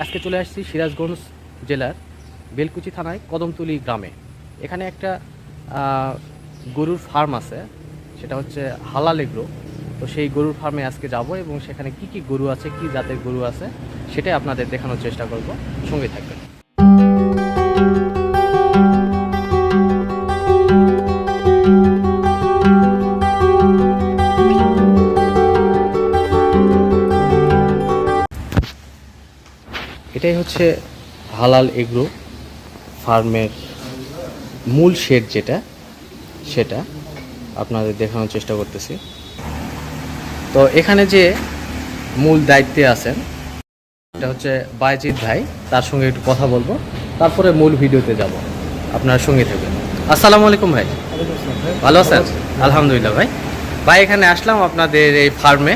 আজকে চলে আসছি সিরাজগঞ্জ জেলার বেলকুচি থানায় কদমতলী গ্রামে। এখানে একটা গরুর ফার্ম আছে, সেটা হচ্ছে হালাল এগ্রো। তো সেই গরুর ফার্মে আজকে যাব এবং সেখানে কি কি গরু আছে, কি জাতের গরু আছে সেটাই আপনাদের দেখানোর চেষ্টা করব। সঙ্গে থাকবেন। এটাই হচ্ছে হালাল এগ্রো ফার্মের মূল শেড, সেটা আপনাদের দেখানোর চেষ্টা করতেছি। তো এখানে যে মূল দায়িত্বে আছেন এটা হচ্ছে বাইজিৎ ভাই, তার সঙ্গে একটু কথা বলবো, তারপরে মূল ভিডিওতে যাব। আপনার সঙ্গে থাকবেন। আসসালামু আলাইকুম ভাই, ভালো আছেন? আলহামদুলিল্লাহ ভাই। ভাই এখানে আসলাম আপনাদের এই ফার্মে,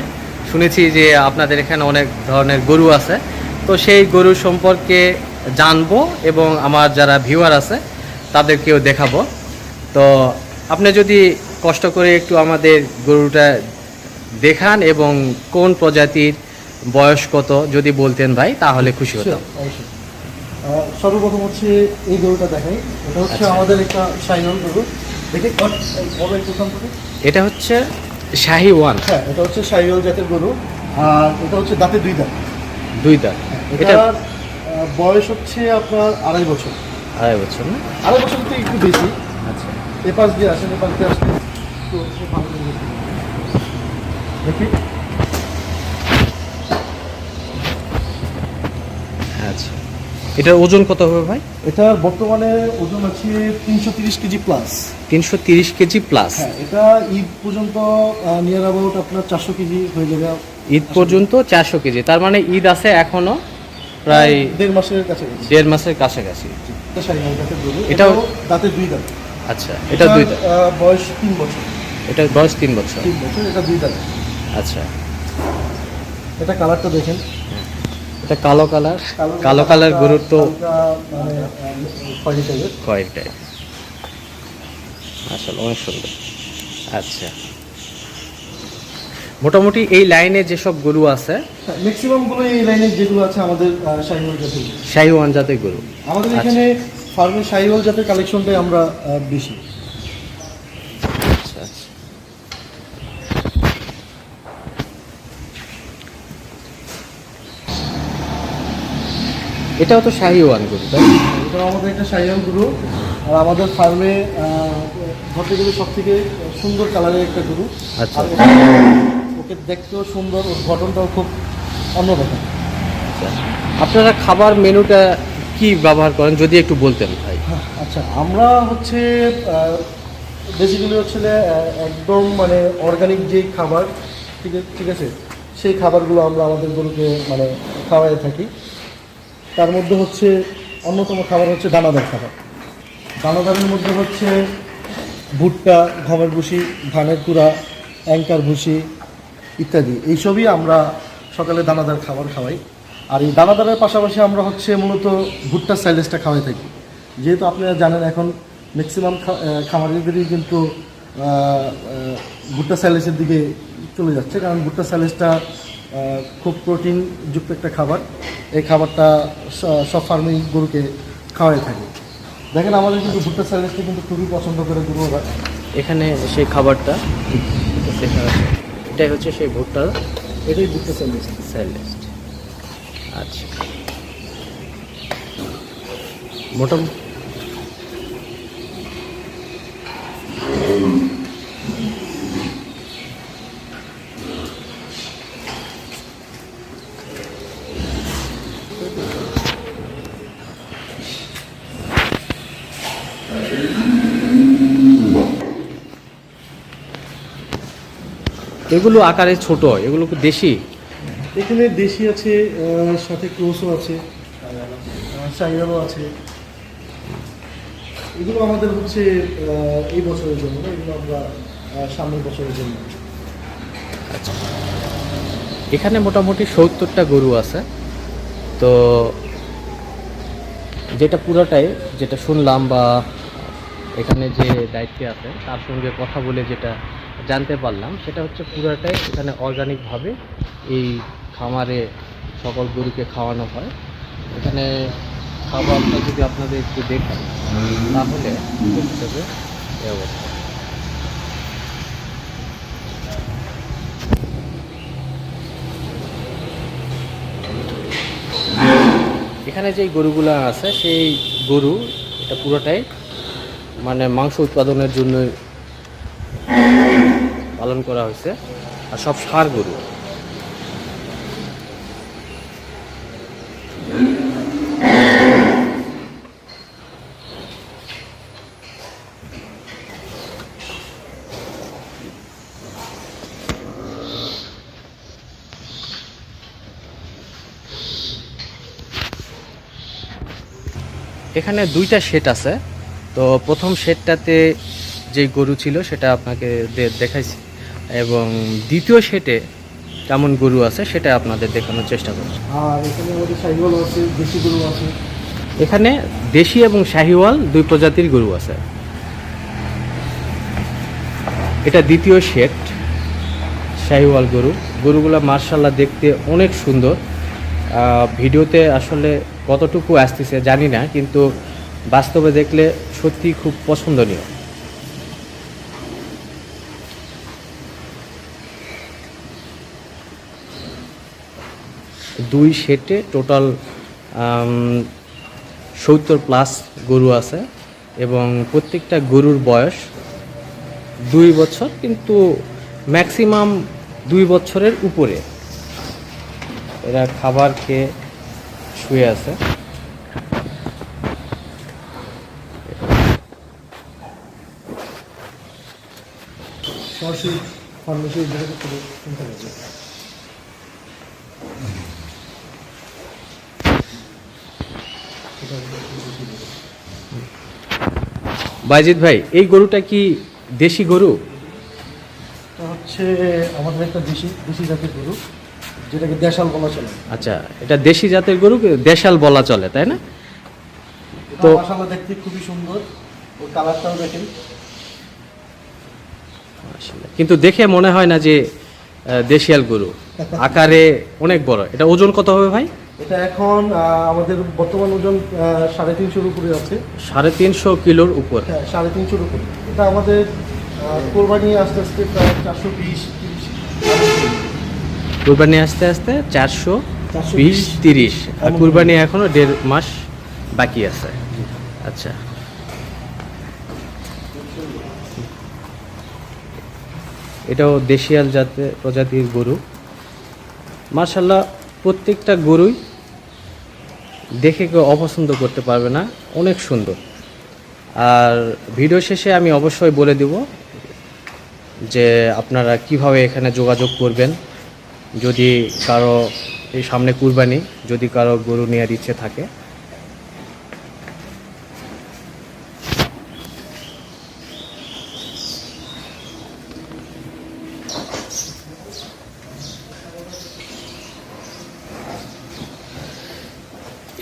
শুনেছি যে আপনাদের এখানে অনেক ধরনের গরু আছে, তো সেই গরু সম্পর্কে জানবো এবং আমার যারা ভিউয়ার আছে তাদেরকেও দেখাবো। তো আপনি যদি কষ্ট করে একটু আমাদের গরুটা দেখান এবং কোন প্রজাতির, বয়স কত যদি বলতেন ভাই তাহলে খুশি হতাম। অবশ্যই। সর্বপ্রথম হচ্ছে এই গরুটা দেখাই। এটা হচ্ছে আমাদের একটা শাহিওয়াল গরু। দেখে বলো একটু সম্পর্কে। এটা হচ্ছে শাহি ওয়ান। হ্যাঁ, এটা হচ্ছে শাহিওয়াল জাতের গরু। আর এটা হচ্ছে দাঁতে দুই দাঁত। দুই দাঁত। এটার বয়স হচ্ছে আপনার 2.5 বছর। 2.5 বছর না? 2.5 বছর থেকে একটু বেশি। আচ্ছা, এ পাশ দিয়ে আসেন, এ পাশ দিয়ে আসেন। তো ভালো করে দেখি। আচ্ছা, এটার ওজন কত হবে ভাই? এটার বর্তমানে ওজন আছে 330 কেজি প্লাস। 330 KG plus. হ্যাঁ, এটা ঈদ পর্যন্ত নিয়ার অ্যাবাউট আপনার 400 কেজি হয়ে যাবে। ঈদ পর্যন্ত 400 কেজি, তার মানে ঈদ আছে এখনো প্রায় 1.5 মাসের কাছাকাছি। 1.5 মাসের কাছাকাছি। এটা শাহিওয়াল জাতের গরু। এটাও দাঁতে দুই দাঁত। আচ্ছা, এটা দুই দাঁত। বয়স 3 বছর। এটার বয়স 3 বছর। 3 বছর, এটা দুই দাঁত। আচ্ছা, এটা কালারটা দেখেন। এটা কালো কালার গরুর তো মানে খয়েরি টাইপের। খয়েরিটাই আসলে অনেক সুন্দর। আচ্ছা, মোটামুটি এই লাইনে যেসব গরু আছে ম্যাক্সিমাম গুলো এই লাইনে যেগুলো আছে আমাদের শাহিওয়াল জাতের। শাহিওয়ান জাতের গরু। আমাদের এখানে ফার্মে শাহিওয়াল জাতের কালেকশনটাই আমরা বেশি। আচ্ছা আচ্ছা, এটাও তো শাহিওয়ান গরু তাই? এটা আমাদের একটা শাহিওয়াল গরু। আর আমাদের ফার্মে ধরতে গেলে সব থেকে সুন্দর কালারের একটা গরু। আচ্ছা, আর ওকে দেখতেও সুন্দর, ওর গঠনটাও খুব অন্যরকম। আচ্ছা, আপনারা খাবার মেনুটা কি ব্যবহার করেন যদি একটু বলতেন ভাই? আচ্ছা, আমরা হচ্ছে বেসিক্যালি হচ্ছে একদম মানে অর্গানিক যে খাবার, ঠিক আছে, সেই খাবারগুলো আমরা আমাদের গরুকে মানে খাওয়াই থাকি। তার মধ্যে হচ্ছে অন্যতম খাবার হচ্ছে দানাদার খাবার। দানাদারের মধ্যে হচ্ছে ভুট্টা, গমের ভুসি, ধানের কুড়া, অ্যাঙ্কার ভুসি ইত্যাদি, এইসবই আমরা সকালে দানাদার খাবার খাওয়াই। আর এই দানাদারের পাশাপাশি আমরা হচ্ছে মূলত ভুট্টার সাইলেজটা খাওয়াই থাকি। যেহেতু আপনারা জানেন এখন ম্যাক্সিমাম খামারিদেরই কিন্তু ভুট্টা সাইলেজের দিকে চলে যাচ্ছে, কারণ ভুট্টা সাইলেজটা খুব প্রোটিনযুক্ত একটা খাবার। এই খাবারটা সব ফার্মিং গরুকে খাওয়াই থাকে। দেখেন আমাদের কিন্তু ভুট্টা সাইলেজটা কিন্তু খুবই পছন্দ করে গরুরা। এখানে সেই খাবারটা এটাই হচ্ছে সেই ভুট্টা, এটাই ভুট্টা সাইলেজ। আচ্ছা, মোটামুটি এগুলো আকারে ছোট, এগুলো কি দেশি? এখানে দেশি আছে, সাথে ক্রোসও আছে, শাহিওয়ালও আছে। এগুলো আমাদের হচ্ছে এই বছরের জন্য না, এগুলো আমরা সামনের বছরের জন্য। আচ্ছা, এখানে মোটামুটি 70টা গরু আছে। তো যেটা পুরোটাই যেটা শুনলাম বা এখানে যে দায়িত্বে আছে তার সঙ্গে কথা বলে যেটা জানতে পারলাম সেটা হচ্ছে পুরোটাই এখানে অর্গানিকভাবে এই খামারে সকল গরুকে খাওয়ানো হয়। এখানে খাবারটা যদি আপনাদের একটু দেখাই তাহলে বুঝতে হবে এই অবস্থা। এখানে যেই গরুগুলো আছে সেই গরু এটা পুরোটাই মানে মাংস উৎপাদনের জন্য পালন করা হয়েছে, আর সব ষাঁড় গরু। এখানে দুইটা শেড আছে। তো প্রথম শেডটাতে যে গরু ছিল সেটা আপনাকে দেখাইছি, এবং দ্বিতীয় শেডে কেমন গরু আছে সেটা আপনাদের দেখানোর চেষ্টা করছি। আর এখানে আমাদের শাহিওয়াল আছে, দেশি গরু আছে। এখানে দেশি এবং শাহিওয়াল দুই প্রজাতির গরু আছে। এটা দ্বিতীয় শেড, শাহিওয়াল গরু। গরুগুলো মার্শাল্লাহ দেখতে অনেক সুন্দর। ভিডিওতে আসলে কতটুকু আসতেছে জানি না, কিন্তু বাস্তবে দেখলে সত্যি খুব পছন্দনীয়। দুই শেডে টোটাল 70+ গরু আছে, এবং প্রত্যেকটা গরুর বয়স 2 বছর, কিন্তু ম্যাক্সিমাম 2 বছরের উপরে। এরা খাবার খেয়ে শুয়ে আছে। সরাসরি ফার্মেসি যোগাযোগ করে কিনতে পারবে। বাইজিৎ ভাই, এই গরুটা কি দেশি গরু? এটা হচ্ছে আমাদের একটা দেশি জাতের গরু, যেটাকে দেশাল বলা চলে। আচ্ছা, এটা দেশি জাতের গরু, দেশাল বলা চলে, তাই না? তো তো- মাশাআল্লাহ দেখতে খুবই সুন্দর, ওর কালারটাও দেখেন। কিন্তু দেখে মনে হয় না যে দেশিয়াল গরু, আকারে অনেক বড়। এটা ওজন কত হবে ভাই? এটা এখন আমাদের বর্তমান ওজন 350-র উপরে আছে। 350 কিলোর উপর। হ্যাঁ, 350-র উপরে। এটা আমাদের কোরবানি আস্তে আস্তে প্রায় 420-30। কুরবানি আস্তে আস্তে 420-30, আর এমন কুরবানি এখনো 1.5 মাস বাকি আছে। আচ্ছা, এটাও দেশিয়াল জাতের প্রজাতির গরু। মার্শাল্লাহ প্রত্যেকটা গরুই দেখে কেউ অপছন্দ করতে পারবে না, অনেক সুন্দর। আর ভিডিও শেষে আমি অবশ্যই বলে দেব যে আপনারা কিভাবে এখানে যোগাযোগ করবেন, যদি কারো এই সামনে কুরবানি, যদি কারো গরু নেওয়ার ইচ্ছে থাকে।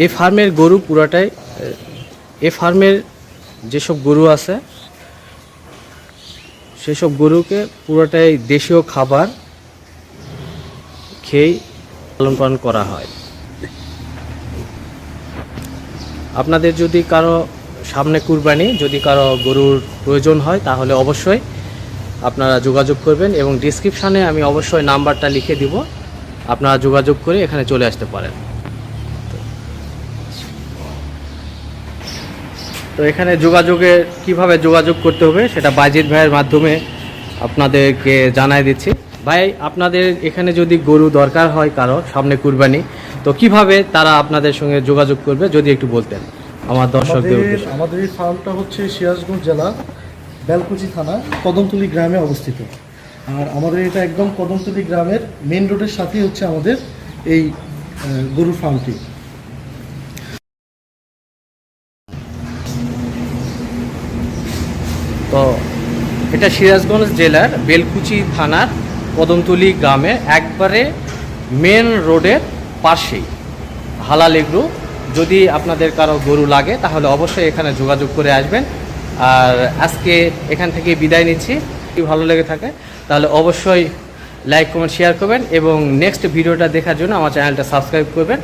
এই ফার্মের গরু পুরাটাই, এই ফার্মের যেসব গরু আছে সেসব গরুকে পুরোটাই দেশীয় খাবার খেয়েই লালন পালন করা হয়। আপনাদের যদি কারো সামনে কুরবানি, যদি কারো গরুর প্রয়োজন হয় তাহলে অবশ্যই আপনারা যোগাযোগ করবেন, এবং ডিসক্রিপশানে আমি অবশ্যই নাম্বারটা লিখে দিব, আপনারা যোগাযোগ করে এখানে চলে আসতে পারেন। তো এখানে কিভাবে যোগাযোগ করতে হবে সেটা বাইজিৎ ভাইয়ের মাধ্যমে আপনাদেরকে জানাই দিচ্ছি। ভাই, আপনাদের এখানে যদি গরু দরকার হয় কারো সামনে কুরবানি, তো কিভাবে তারা আপনাদের সঙ্গে যোগাযোগ করবে যদি একটু বলতেন আমার দর্শকদের উদ্দেশ্যে। আমাদের এই ফার্মটা হচ্ছে সিরাজগঞ্জ জেলা, বেলকুচি থানা, কদমতলী গ্রামে অবস্থিত। আর আমাদের এটা একদম কদমতলী গ্রামের মেন রোডের সাথেই হচ্ছে আমাদের এই গরুর ফার্মটি। তো এটা সিরাজগঞ্জ জেলার বেলকুচি থানার কদমতলী গ্রামে একবারে মেন রোডের পাশেই হালাল এগ্রো। যদি আপনাদের কারো গরু লাগে তাহলে অবশ্যই এখানে যোগাযোগ করে আসবেন। আর আজকে এখান থেকে বিদায় নিচ্ছি। যদি ভালো লেগে থাকে তাহলে অবশ্যই লাইক, কমেন্ট, শেয়ার করবেন, এবং নেক্সট ভিডিওটা দেখার জন্য আমার চ্যানেলটা সাবস্ক্রাইব করবেন।